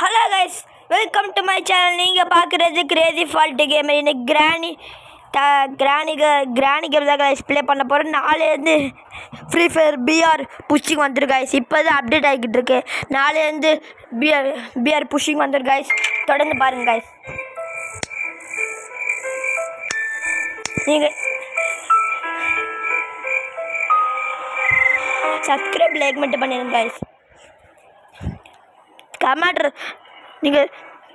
Hello guys, welcome to my channel. நீங்கள் பார்க்குறது Crazy fault game. இன்னைக்கு கிராணி கேம் தான் கைஸ் ப்ளே பண்ண போகிறேன். நாளையிலேருந்து ஃப்ரீ ஃபயர் பிஆர் புஷிங் வந்துடும் கைஸ். இப்போ தான் அப்டேட் ஆகிக்கிட்டு இருக்கு. நாளையிலேருந்து பிஆர் புஷிங் வந்துடும் கைஸ். தொடர்ந்து பாருங்கள் கைஸ். நீங்கள் சப்ஸ்கிரைப் லைக் மட்டும் பண்ணிடுங்க கைஸ். நீங்கள்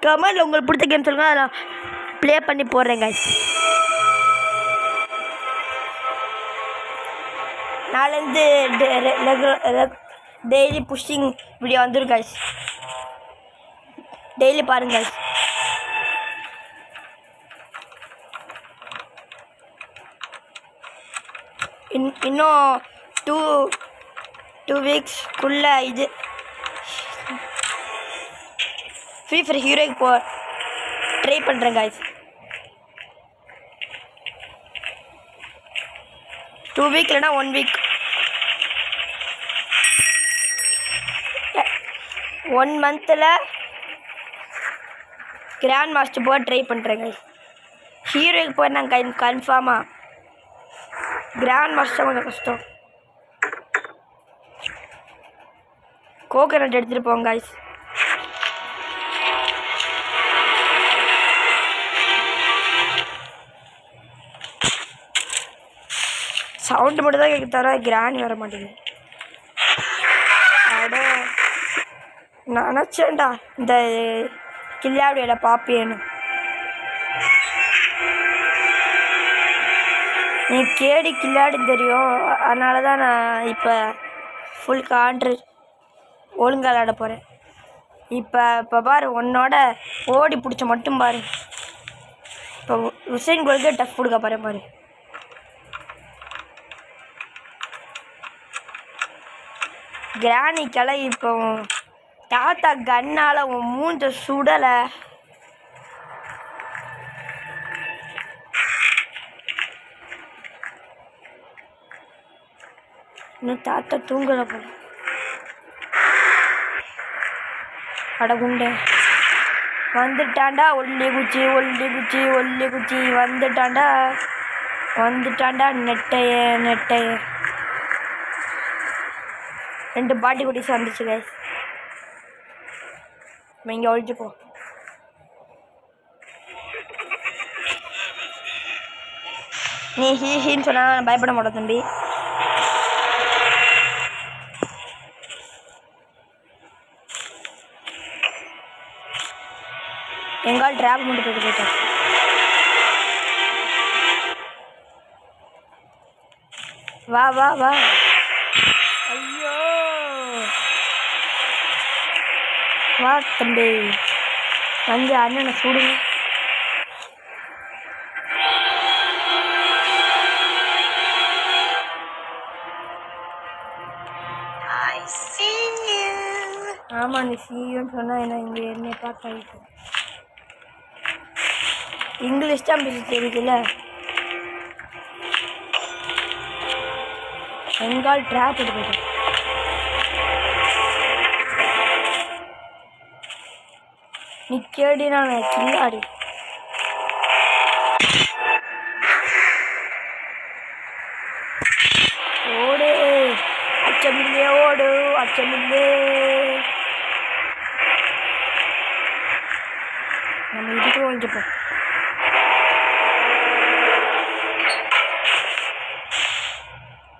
கமெண்டில் உங்களுக்கு பிடிச்ச கேம் சொல்லுங்கள், அதை நான் ப்ளே பண்ணி போடுறேன் கைஸ். நாளைந்து டெய்லி புஷிங் வீடியோ வந்துடும் கைஸ். டெய்லி பாருங்க கைஸ். இன்னும் டூ வீக்ஸ்க்குள்ளே இது ஃப்ரீ ஃபயர் ஹீரோக்கு ட்ரை பண்ணுறேன் கைஸ். 2 வீக் இல்லைனா 1 வீக், 1 மந்தில் கிராண்ட் மாஸ்டர் போக ட்ரை பண்ணுறேன் கைஸ். ஹீரோக்கு போய் நான் கன்ஃபார்மாக. கிராண்ட் மாஸ்டர் கொஞ்சம் கஷ்டம். கோகனட் எடுத்துகிட்டு போங்க கைஸ். சவுண்டு மட்டும் தான் கேட்க தவிர கிராணி வர மாட்டேங்குது. அட நான் நினச்சேன்டா இந்த கில்லாடியோட பாப்பேன்னு. நீ கேடி கில்லாடின்னு தெரியும், அதனால தான் நான் இப்போ ஃபுல் காண்ட்ரு ஒழுங்காக விளாட போகிறேன். இப்போ பாரு, உன்னோட ஓடி பிடிச்ச மட்டும் பாரு. இப்போ உசைன் கோலுக்கே டஃப் கொடுக்க பாரு. கிராணிக்கெல்லாம் இப்போ தாத்தா கண்ணால் உன் மூஞ்ச சுடலை. இன்னும் தாத்தா தூங்கலை போல. அடகுண்டே வந்துட்டாண்டா. ஒல்லி குச்சி வந்துட்டாண்டா. நெட்டைய 2 பாட்டி குட்டிஸ் வந்துச்சு கைஸ். இங்கே ஒழிச்சுப்போ. நீ ஹீன்னு சொன்னா பயப்பட மாட்டோம் தம்பி. எங்கால் ட்ராப் மட்டும் போயிட்டேன். வா ஐயோ வா தம்பி, வந்து அண்ணனை சூடுங்க. ஆமாம், நீ சீன்னு சொன்னால் என்ன இங்கே என்னை பார்த்து இங்கிலீஷ் தான் பேச தெரியுதுல்ல. எங்கால் ட்ராப் எடுத்து போயிட்டேன். நீ கேடினா நான் கில்லாடி. ஓடு அச்சமில்லே, ஓடு அச்சமில்லே. நம்ம இதுக்கு வாங்கிப்போம்.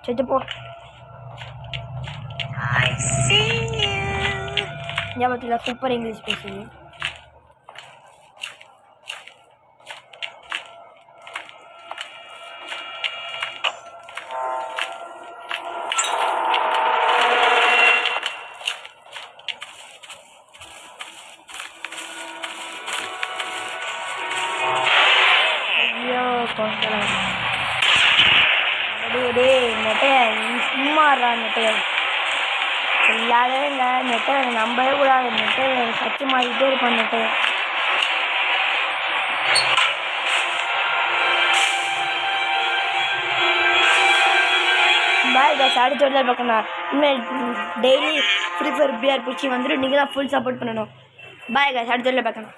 செத்துப்போ. ஞாபகத்தில் சூப்பர் இங்கிலீஷ் பேசுது. நெட்டைய சும்மாறா. நெட்டைய எல்லாரும் இல்லை. நெட்டை நம்பவே கூடாது. நெட்டை சச்சு மாறிக்கிட்டே இருப்பான். நெட்டைய பாய் கைஸ். அடுத்த வீடியோவில் பார்க்கணும். இனிமேல் daily free fire BR pushing வந்துடும். நீங்கள் தான் ஃபுல் சப்போர்ட் பண்ணணும். பாய் guys, அடுத்த வீடியோல பார்க்கலாம்.